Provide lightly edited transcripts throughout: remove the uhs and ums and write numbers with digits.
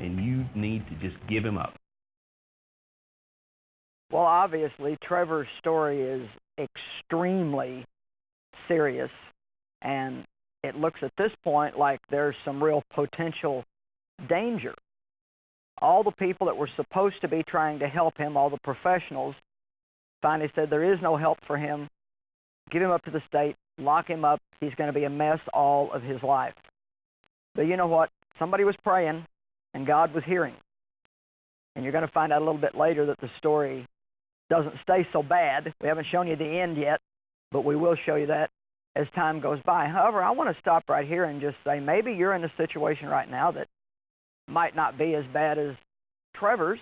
and you need to just give him up? Well, obviously, Trevor's story is extremely serious, and it looks at this point like there's some real potential danger. All the people that were supposed to be trying to help him, all the professionals, finally said there is no help for him. Give him up to the state, lock him up. He's going to be a mess all of his life. But you know what? Somebody was praying, and God was hearing. And you're going to find out a little bit later that the story doesn't stay so bad. We haven't shown you the end yet, but we will show you that as time goes by. However, I want to stop right here and just say maybe you're in a situation right now that might not be as bad as Trevor's,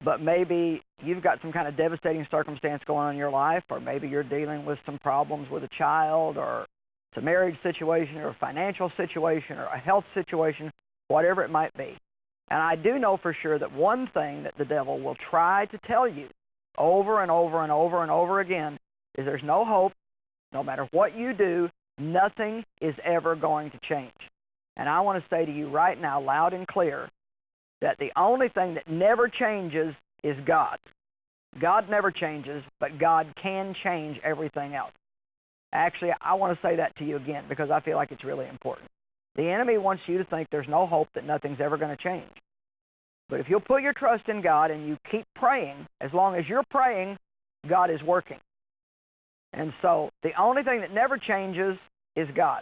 but maybe you've got some kind of devastating circumstance going on in your life, or maybe you're dealing with some problems with a child, or it's a marriage situation, or a financial situation, or a health situation, whatever it might be. And I do know for sure that one thing that the devil will try to tell you over and over and over and over again is there's no hope. No matter what you do, nothing is ever going to change. And I want to say to you right now, loud and clear, that the only thing that never changes is God. God never changes, but God can change everything else. Actually, I want to say that to you again because I feel like it's really important. The enemy wants you to think there's no hope, that nothing's ever going to change. But if you'll put your trust in God and you keep praying, as long as you're praying, God is working. And so the only thing that never changes is God.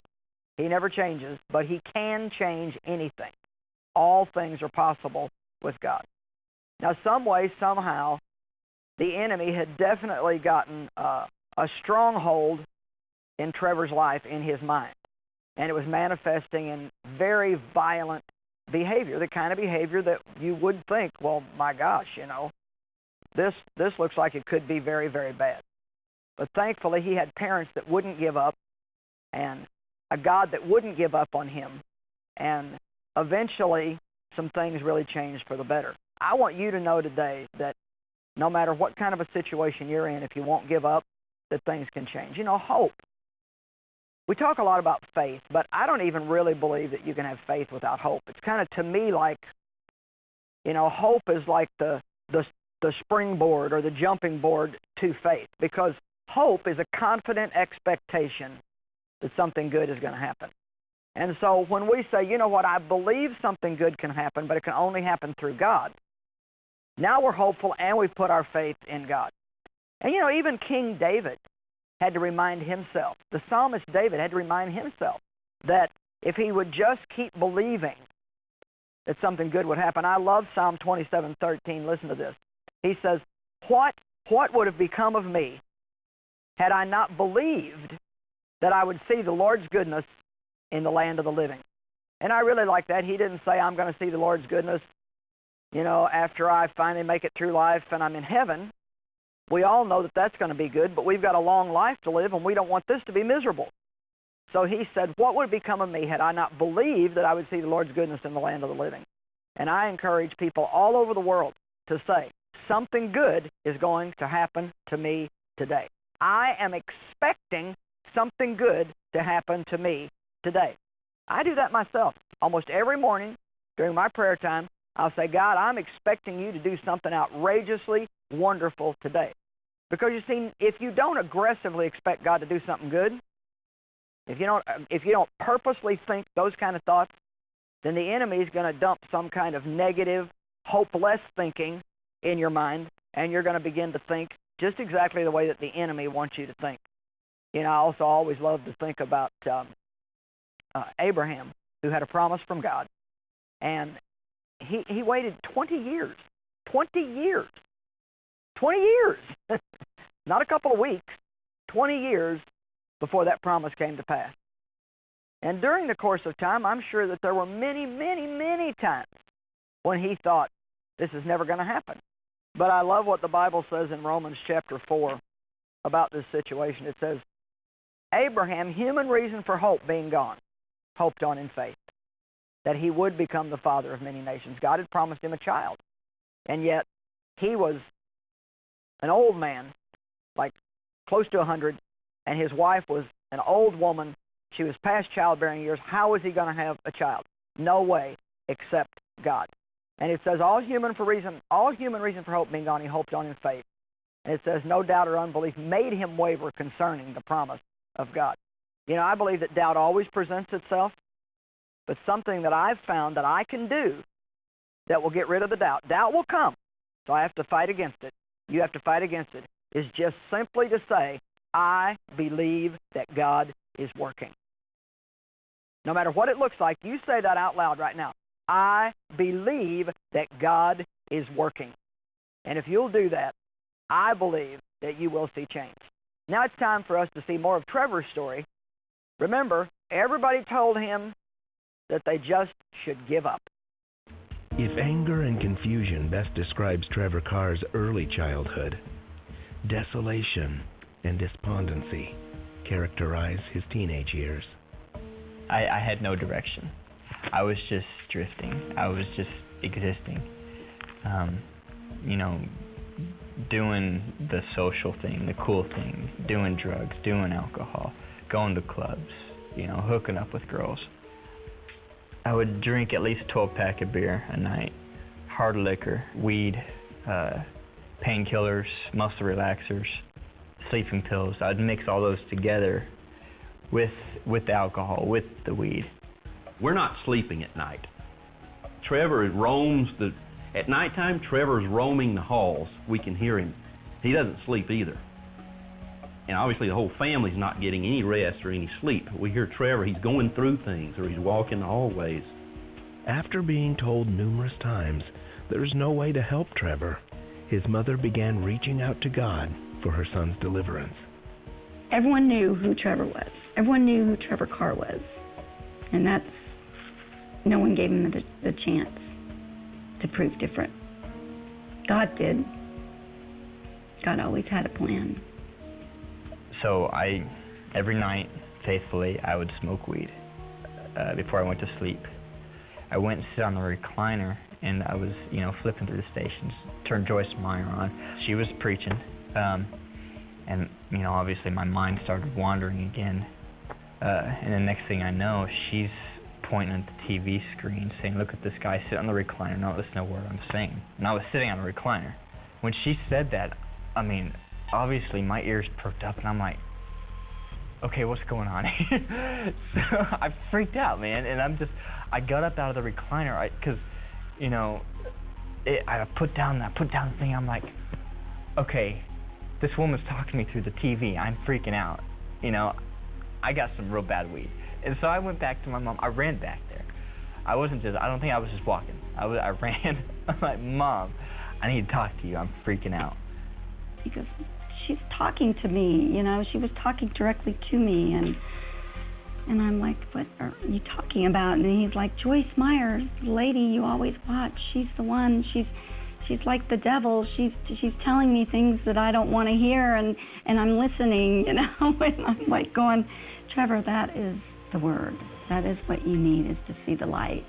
He never changes, but He can change anything. All things are possible with God. Now, some way, somehow, the enemy had definitely gotten a stronghold in Trevor's life, in his mind. And it was manifesting in very violent behavior, the kind of behavior that you would think, well, my gosh, this looks like it could be very, very bad. But thankfully, he had parents that wouldn't give up, and a God that wouldn't give up on him. And eventually, some things really changed for the better. I want you to know today that no matter what kind of a situation you're in, if you won't give up, that things can change. Hope. We talk a lot about faith, but I don't even really believe that you can have faith without hope. It's kind of, to me, like, hope is like the springboard or the jumping board to faith, because hope is a confident expectation that something good is going to happen. And so when we say, you know what, I believe something good can happen, but it can only happen through God, now we're hopeful and we've put our faith in God. And even King David had to remind himself, the psalmist David had to remind himself that if he would just keep believing that something good would happen. I love Psalm 27:13. Listen to this. He says, what would have become of me had I not believed that I would see the Lord's goodness in the land of the living? And I really like that. He didn't say, I'm going to see the Lord's goodness, after I finally make it through life and I'm in heaven. We all know that that's going to be good, but we've got a long life to live, and we don't want this to be miserable. So he said, what would become of me had I not believed that I would see the Lord's goodness in the land of the living? And I encourage people all over the world to say, something good is going to happen to me today. I am expecting something good to happen to me today. I do that myself. Almost every morning during my prayer time, I'll say, God, I'm expecting you to do something outrageously wonderful today. Because you see, if you don't aggressively expect God to do something good, if you don't purposely think those kind of thoughts, then the enemy is going to dump some kind of negative, hopeless thinking in your mind, and you're going to begin to think just exactly the way that the enemy wants you to think. I also always love to think about Abraham, who had a promise from God, and he waited 20 years. 20 years. 20 years. Not a couple of weeks. 20 years before that promise came to pass. And during the course of time, I'm sure that there were many, many, many times when he thought, this is never going to happen. But I love what the Bible says in Romans chapter 4 about this situation. It says, Abraham, human reason for hope being gone, hoped on in faith, that he would become the father of many nations. God had promised him a child. And yet, he was an old man, like close to 100, and his wife was an old woman. She was past childbearing years. How was he going to have a child? No way except God. And it says all human reason for hope being gone, he hoped on in faith. And it says no doubt or unbelief made him waver concerning the promise of God. You know, I believe that doubt always presents itself, but something that I've found that I can do that will get rid of the doubt. Doubt will come, so I have to fight against it. You have to fight against it. Is just simply to say, I believe that God is working. No matter what it looks like, you say that out loud right now. I believe that God is working. And if you'll do that, I believe that you will see change. Now it's time for us to see more of Trevor's story. Remember, everybody told him that they just should give up. If anger and confusion best describes Trevor Carr's early childhood, desolation and despondency characterize his teenage years. I had no direction. I was just drifting. I was just existing. Doing the social thing, the cool thing, doing drugs, doing alcohol, going to clubs, hooking up with girls. I would drink at least 12-pack of beer a night, hard liquor, weed, painkillers, muscle relaxers, sleeping pills. I'd mix all those together with the alcohol, with the weed. We're not sleeping at night. Trevor roams at nighttime, Trevor's roaming the halls. We can hear him. He doesn't sleep either. And obviously the whole family's not getting any rest or any sleep. We hear Trevor, he's going through things, or he's walking the hallways. After being told numerous times there's no way to help Trevor, his mother began reaching out to God for her son's deliverance. Everyone knew who Trevor was. Everyone knew who Trevor Carr was. And no one gave him the chance to prove different. God did. God always had a plan. So every night, faithfully, I would smoke weed before I went to sleep. I went and sit on the recliner, and I was, flipping through the stations. Turned Joyce Meyer on. She was preaching, and obviously my mind started wandering again. And the next thing I know, she's pointing at the TV screen, saying, "Look at this guy sitting on the recliner, not listening to a word I'm saying." And I was sitting on the recliner. When she said that, obviously my ears perked up, and I'm like, okay, what's going on here? So I freaked out, man, and I got up out of the recliner, because, I put down the thing. I'm like, okay, this woman's talking to me through the TV. I'm freaking out. I got some real bad weed. And so I went back to my mom. I ran back there. I don't think I was just walking. I ran. I'm like, Mom, I need to talk to you. I'm freaking out. Because she's talking to me, she was talking directly to me, and I'm like, what are you talking about? And he's like, Joyce Meyer, the lady you always watch, she's the one, she's like the devil, she's telling me things that I don't want to hear, and I'm listening, and I'm like going, Trevor, that is the word. That is what you need, is to see the light.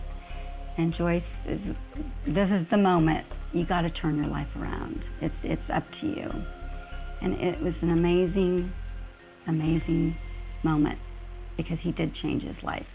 And Joyce, this is the moment. You got to turn your life around. It's up to you. And it was an amazing, amazing moment, because he did change his life.